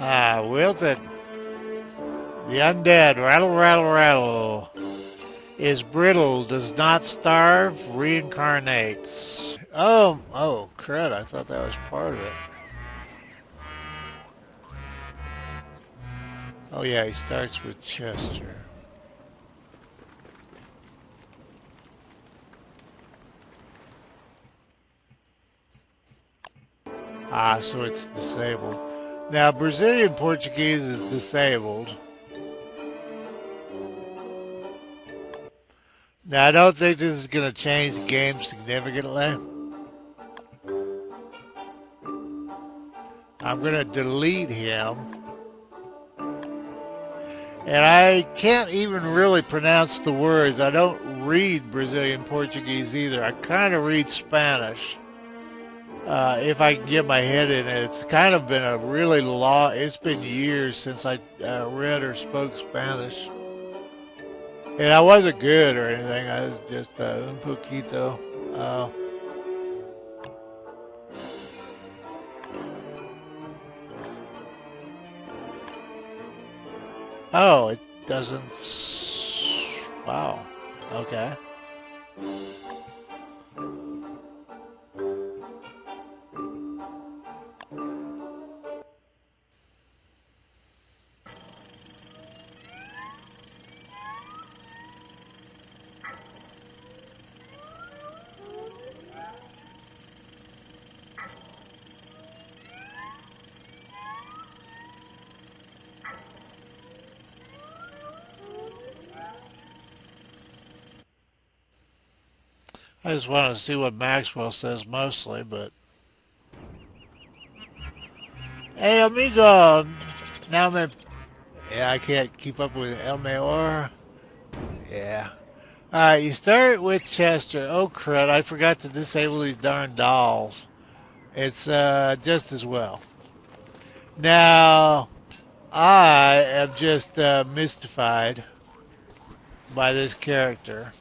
Ah, Wilton, the undead, rattle, rattle, rattle, is brittle, does not starve, reincarnates. Oh, crud, I thought that was part of it. Oh yeah, he starts with Chester. Ah, so it's disabled. Now, Brazilian Portuguese is disabled. Now, I don't think this is going to change the game significantly. I'm going to delete him. And I can't even really pronounce the words. I don't read Brazilian Portuguese either. I kind of read Spanish. If I can get my head in it. It's kind of been a really long, it's been years since I read or spoke Spanish. And I wasn't good or anything. I was just un poquito. Uh, oh, it doesn't. Wow. Okay. I just wanted to see what Maxwell says mostly, but hey, amigo. Now me. Yeah, I can't keep up with El Mayor. Yeah. All right, you start with Chester. Oh crud! I forgot to disable these darn dolls. It's just as well. Now I am just mystified by this character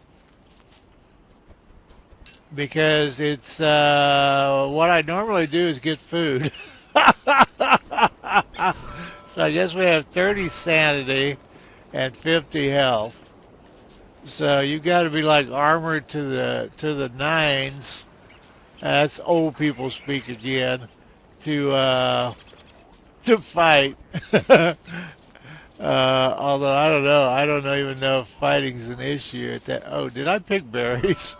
because it's what I normally do is get food. So I guess we have 30 sanity and 50 health. So you got to be like armored to the nines. That's old people speak again to fight. Although I don't know, I don't even know if fighting's an issue at that. Oh, did I pick berries?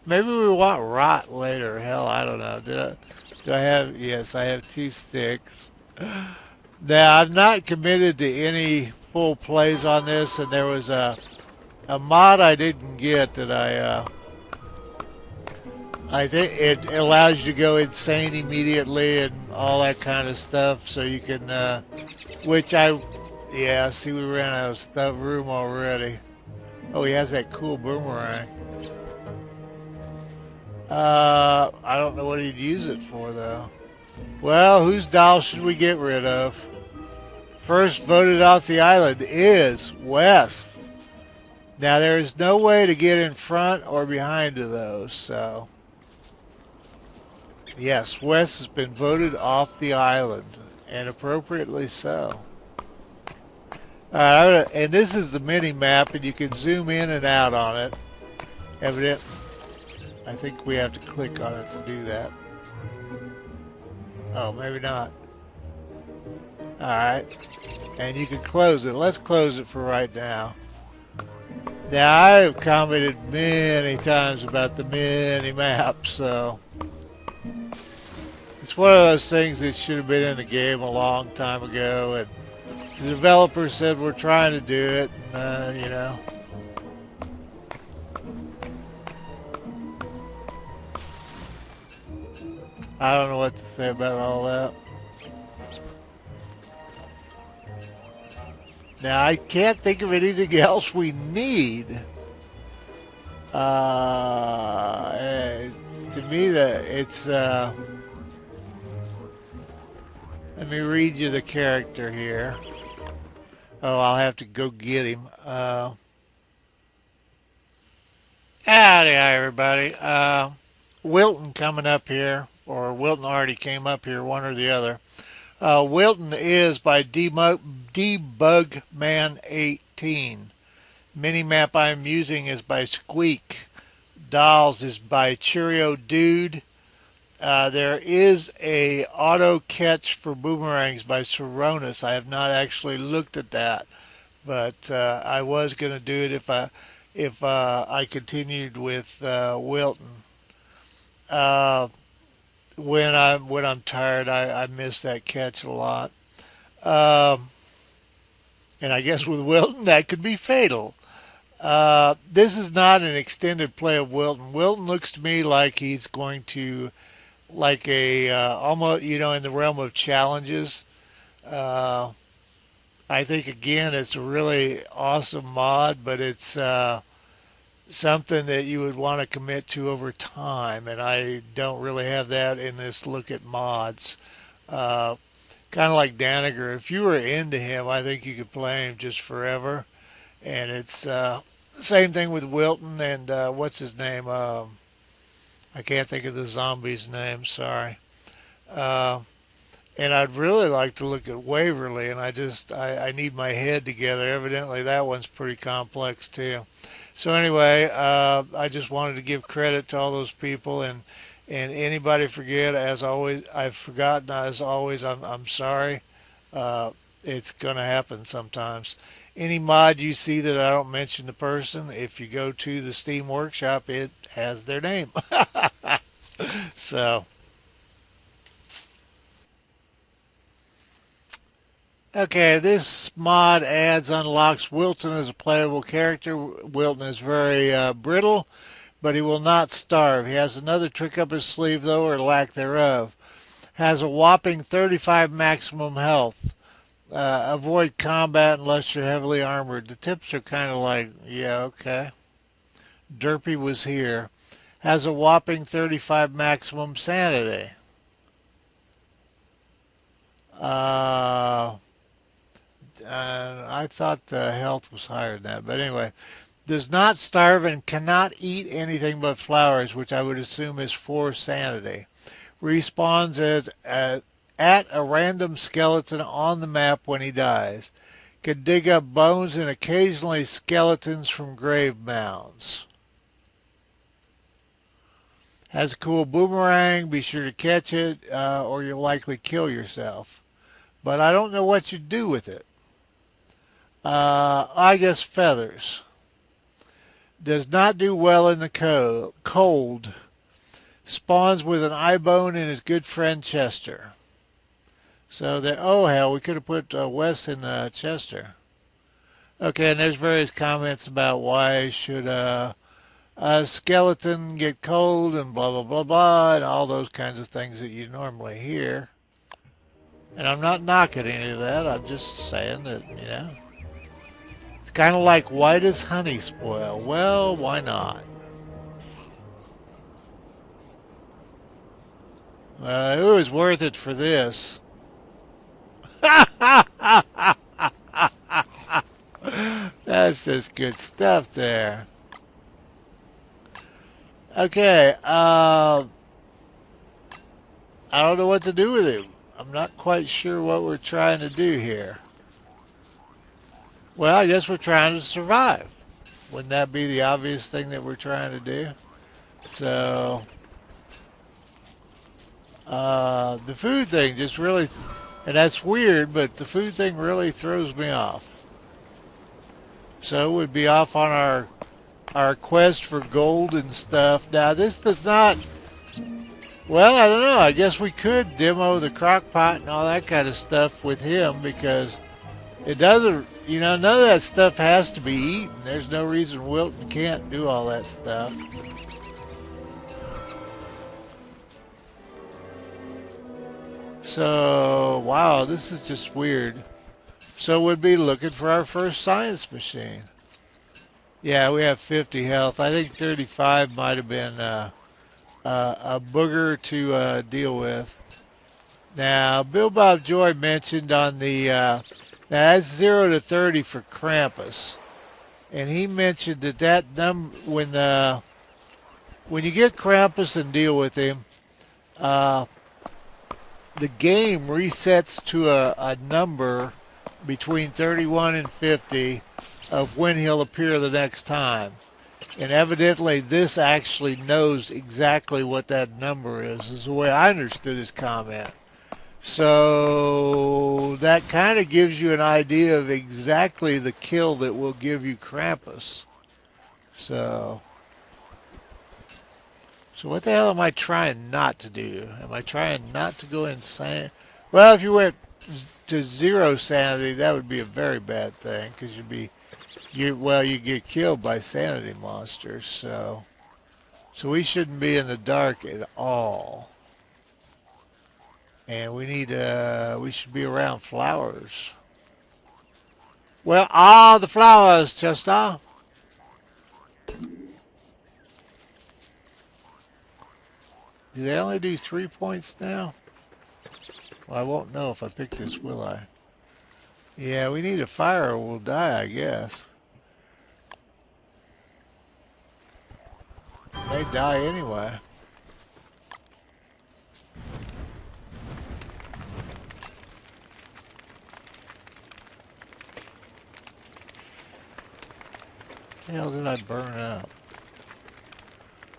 Maybe we want rot later. Hell, I don't know. Do I have? Yes, I have 2 sticks. Now I'm not committed to any full plays on this, and there was a mod I didn't get that I think it allows you to go insane immediately and all that kind of stuff, so you can which yeah, see, we ran out of stuff room already. Oh, he has that cool boomerang. I don't know what he'd use it for though. Well, whose doll should we get rid of? First voted off the island is West. Now there is no way to get in front or behind of those, so yes, West has been voted off the island, and appropriately so. And this is the mini map, and you can zoom in and out on it. Evident. I think we have to click on it to do that. Oh, maybe not. All right, and you can close it. Let's close it for right now. Now I've commented many times about the mini map, so it's one of those things that should have been in the game a long time ago, and the developer said we're trying to do it, and you know. I don't know what to say about all that. Now I can't think of anything else we need. To me, it's. Let me read you the character here. Oh, I'll have to go get him. Howdy, everybody. Wilton coming up here, or Wilton already came up here, one or the other. Wilton is by Debugman18. Minimap I'm using is by Squeak. Dolls is by Cheerio Dude. There is a auto catch for boomerangs by Saronis. I have not actually looked at that, but I was going to do it if I continued with Wilton. Uh, when I'm tired, I miss that catch a lot. Um, and I guess with Wilton that could be fatal. This is not an extended play of Wilton. Wilton looks to me like he's going to like a almost in the realm of challenges. Uh, I think again it's a really awesome mod, but it's something that you would want to commit to over time, and I don't really have that in this look at mods. Uh, kind of like Daniger. If you were into him, I think you could play him just forever. And it's same thing with Wilton and what's his name? I can't think of the zombie's name. Sorry. Uh, and I'd really like to look at Waverly, and I need my head together. Evidently, that one's pretty complex too. So anyway, I just wanted to give credit to all those people, and anybody forget, as always, I've forgotten. As always, I'm sorry. Uh, it's gonna happen sometimes. Any mod you see that I don't mention the person, if you go to the Steam Workshop, it has their name. So. Okay, this mod unlocks Wilton as a playable character. Wilton is very brittle, but he will not starve. He has another trick up his sleeve, though, or lack thereof. Has a whopping 35 maximum health. Avoid combat unless you're heavily armored. The tips are kind of like, yeah, okay. Derpy was here. Has a whopping 35 maximum sanity. I thought the health was higher than that, but anyway. Does not starve and cannot eat anything but flowers, which I would assume is 4 sanity. Respawns at a random skeleton on the map when he dies. Can dig up bones and occasionally skeletons from grave mounds. Has a cool boomerang. Be sure to catch it or you'll likely kill yourself. But I don't know what you do with it. I guess feathers. Does not do well in the cold. Spawns with an eye bone and his good friend Chester. So that, oh hell, we could have put Wes in Chester. Okay, and there's various comments about why should a skeleton get cold and blah, blah, blah, blah, and all those kinds of things that you normally hear. And I'm not knocking any of that. I'm just saying that, it's kind of like, why does honey spoil? Well, why not? It was worth it for this. That's just good stuff there. Okay, I don't know what to do with him. I'm not quite sure what we're trying to do here. Well, I guess we're trying to survive. Wouldn't that be the obvious thing that we're trying to do? So, the food thing just really, and that's weird, but the food thing really throws me off. So we'd be off on our quest for gold and stuff. Now this does not, well, I don't know. I guess we could demo the crock pot and all that kind of stuff with him because it doesn't, none of that stuff has to be eaten. There's no reason Wilton can't do all that stuff. So, wow, this is just weird. So we'd be looking for our first science machine. Yeah, we have 50 health. I think 35 might have been a booger to deal with. Now, Bill Bob Joy mentioned on the, now that's 0 to 30 for Krampus. And he mentioned that number, when you get Krampus and deal with him, the game resets to a number between 31 and 50 of when he'll appear the next time. And evidently this actually knows exactly what that number is the way I understood his comment. So that kind of gives you an idea of exactly the kill that will give you Krampus. So what the hell am I trying not to do? Am I trying not to go insane? Well, if you went to 0 sanity, that would be a very bad thing because you get killed by sanity monsters. So we shouldn't be in the dark at all. And we should be around flowers. Well, the flowers, Chester. Do they only do 3 points now? Well, I won't know if I pick this, will I? Yeah, we need a fire or we'll die, I guess. They die anyway. What the hell did I burn up?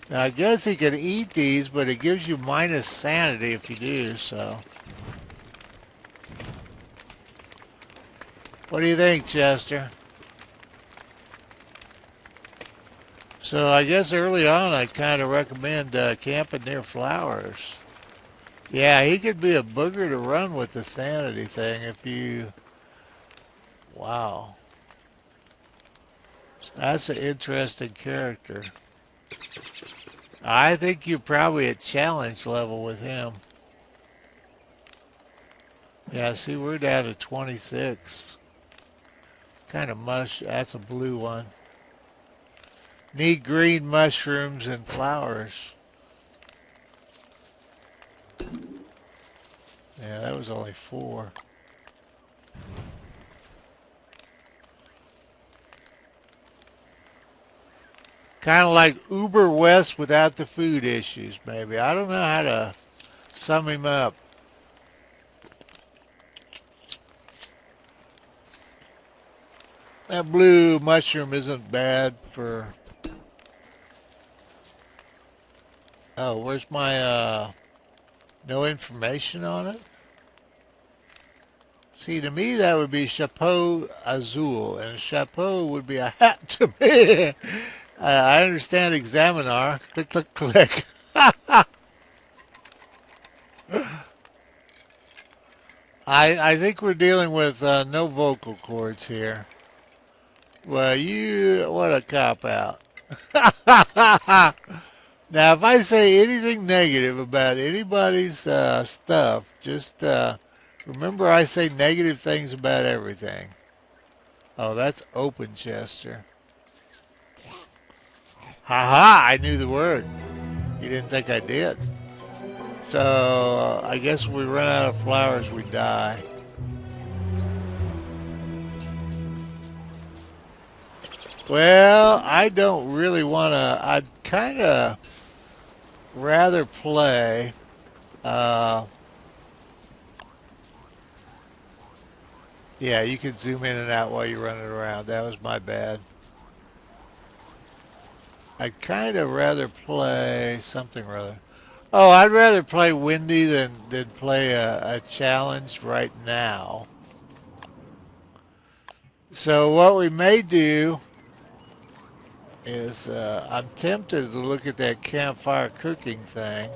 Now, I guess he could eat these, but it gives you minus sanity if you do, so. What do you think, Chester? So I guess early on I kind of recommend camping near flowers. Yeah, he could be a booger to run with the sanity thing if you... Wow. That's an interesting character. I think you're probably at challenge level with him. Yeah, see, we're down to 26. Kind of mush. That's a blue one. Need green mushrooms and flowers. Yeah, that was only 4. Kind of like Uber West without the food issues, maybe. I don't know how to sum him up. That blue mushroom isn't bad for... Oh, where's my, no information on it? See, to me, that would be Chapeau Azul, and Chapeau would be a hat to me. I understand Examinar. Click, click, click. I think we're dealing with no vocal cords here. Well, what a cop-out. Now, if I say anything negative about anybody's stuff, just remember I say negative things about everything. Oh, that's open, Chester. Ha-ha, I knew the word. You didn't think I did. So, I guess if we run out of flowers, we die. Well, I don't really want to... I'd kind of rather play... yeah, you can zoom in and out while you're running around. That was my bad. I'd kind of rather play something rather. Oh, I'd rather play Windy than play a challenge right now. So what we may do is I'm tempted to look at that campfire cooking thing.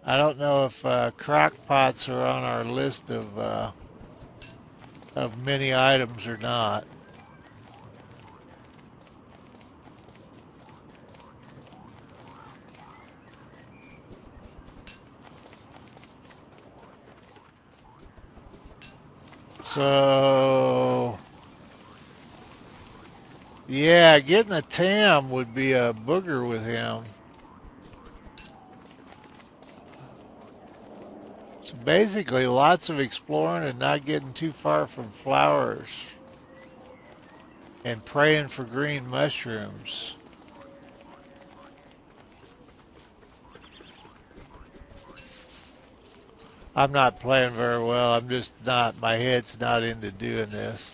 I don't know if crock pots are on our list of many items or not. So, yeah, getting a tam would be a booger with him. So basically, lots of exploring and not getting too far from flowers. And praying for green mushrooms. I'm not playing very well. I'm just not, my head's not into doing this.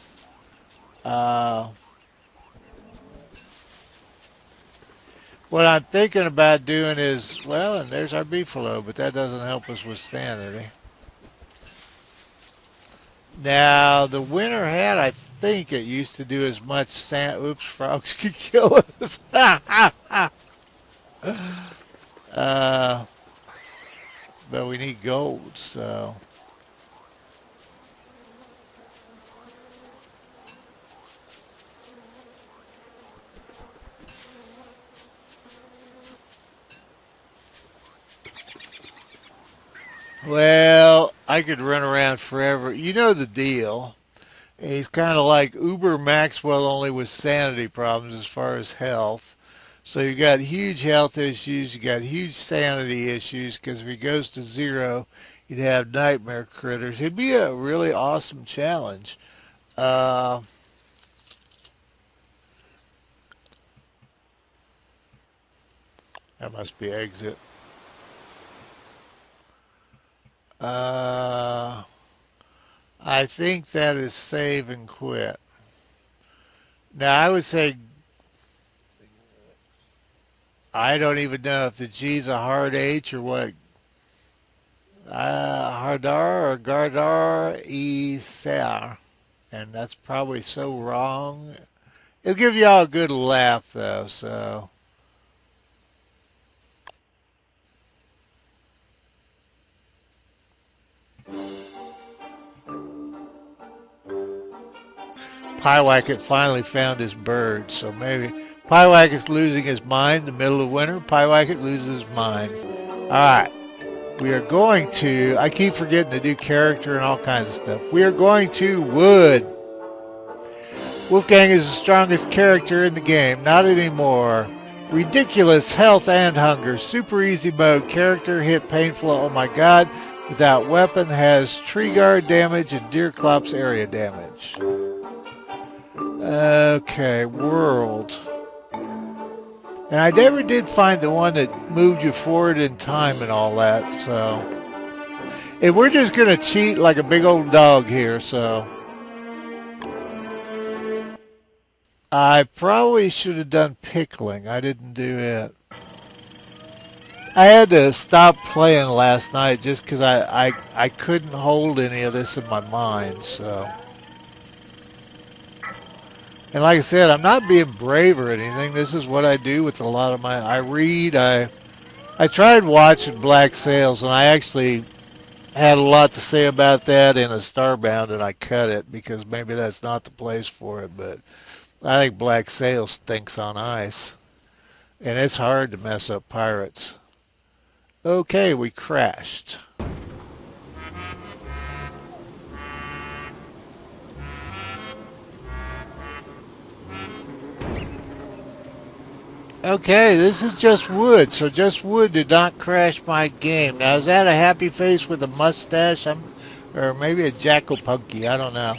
What I'm thinking about doing is, well, and there's our beefalo, but that doesn't help us with sanity. Now, the winter hat, I think it used to do as much oops, frogs could kill us. uh, but we need gold, so. Well, I could run around forever. You know the deal. He's kind of like Uber Maxwell, only with sanity problems as far as health. So you got huge health issues, you got huge sanity issues, because if he goes to zero, you'd have nightmare critters. It'd be a really awesome challenge. Uh, that must be exit. I think that is save and quit. Now I would say I don't even know if the G's a hard H or what. Hardar or Gardar e Ser. And that's probably so wrong. It'll give y'all a good laugh though, so. Pyewacket finally found his bird, so maybe Pyewacket's losing his mind in the middle of winter. Pyewacket loses his mind. All right. We are going to, I keep forgetting to do character and all kinds of stuff. We are going to wood. Wolfgang is the strongest character in the game. Not anymore. Ridiculous health and hunger. Super easy mode. Character hit painful. Oh my god. Without weapon. Has tree guard damage and deer clops area damage. Okay. World. And I never did find the one that moved you forward in time and all that, so. And we're just going to cheat like a big old dog here, so. I probably should have done pickling. I didn't do it. I had to stop playing last night just because I couldn't hold any of this in my mind, so. And like I said, I'm not being brave or anything. This is what I do with a lot of my, I read, I tried watching Black Sails, and I actually had a lot to say about that in a Starbound, and I cut it because maybe that's not the place for it, but I think Black Sails stinks on ice. And it's hard to mess up pirates. Okay, we crashed. Okay, this is just wood, so just wood did not crash my game. Now, is that a happy face with a mustache? Or maybe a jackal-punky, I don't know.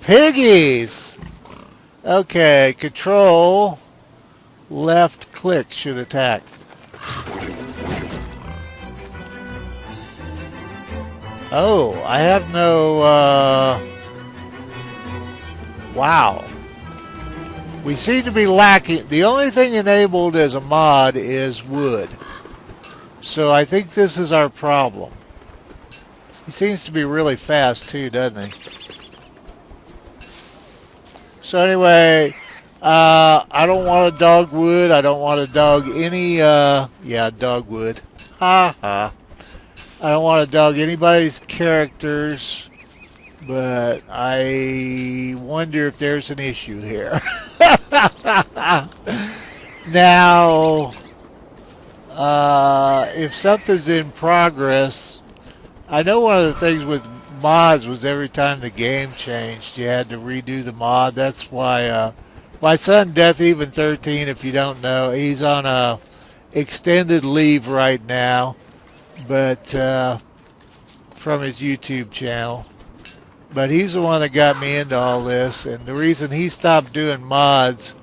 Piggies! Okay, control, left click should attack. Oh, I have no, wow. We seem to be lacking. The only thing enabled as a mod is wood. So I think this is our problem. He seems to be really fast too, doesn't he? So anyway, I don't want a dogwood. I don't want a dog any, yeah, dogwood. Ha ha. I don't want to dog anybody's characters, but I wonder if there's an issue here. Now, if something's in progress, I know one of the things with mods was every time the game changed, you had to redo the mod. That's why my son, Death Even 13, if you don't know, he's on a extended leave right now, but from his YouTube channel. But he's the one that got me into all this, and the reason he stopped doing mods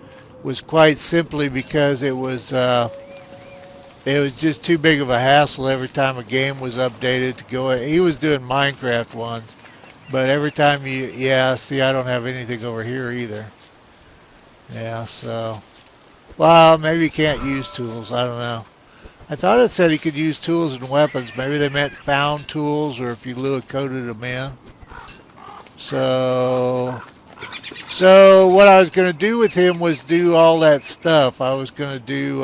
was quite simply because it was it was just too big of a hassle every time a game was updated to go. He was doing Minecraft ones, but every time yeah, see, I don't have anything over here either. Yeah, so, well, maybe you can't use tools. I don't know. I thought it said he could use tools and weapons. Maybe they meant found tools, or if you coded them in. So what I was going to do with him was do all that stuff. I was going to do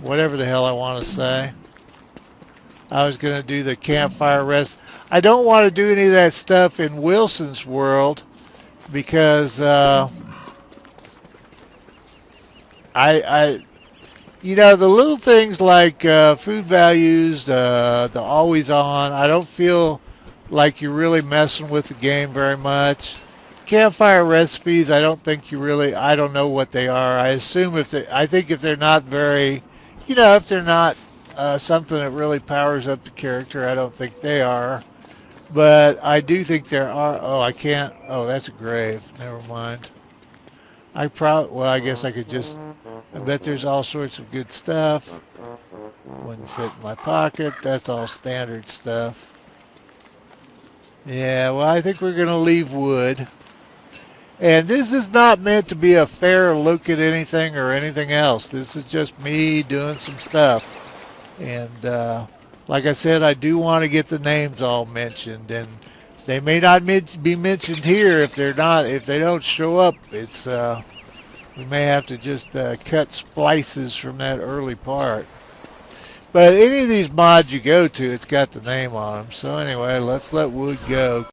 whatever the hell I want to say. I was going to do the campfire rest. I don't want to do any of that stuff in Wilson's world because you know, the little things like food values, the always on, I don't feel like you're really messing with the game very much. Campfire recipes, I don't think you really, I don't know what they are. I assume I think if they're not very, you know, if they're not something that really powers up the character, I don't think they are. But I do think there are, oh, I can't, oh, that's a grave, never mind. Well, I guess I could just, I bet there's all sorts of good stuff. Wouldn't fit in my pocket, that's all standard stuff. Yeah, well, I think we're going to leave wood. And this is not meant to be a fair look at anything or anything else. This is just me doing some stuff. And like I said, I do want to get the names all mentioned. And they may not be mentioned here if they don't show up. It's we may have to just cut splices from that early part. But any of these mods you go to, it's got the name on them. So anyway, let's let wood go.